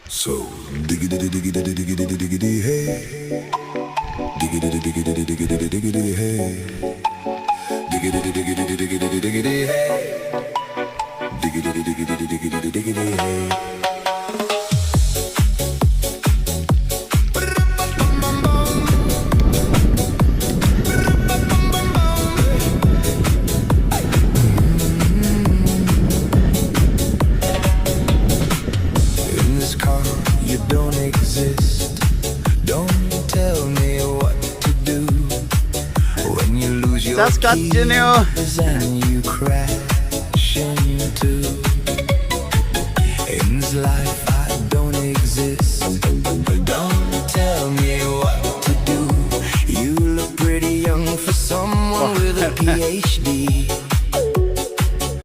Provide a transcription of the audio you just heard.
So diggity diggity diggity diggity hey, diggity diggity diggity diggity hey, diggity diggity diggity diggity hey, diggity diggity diggity diggity hey. In this car, you don't exist. Don't tell me what to do when you lose your Ciao, scottino. keys and you crash.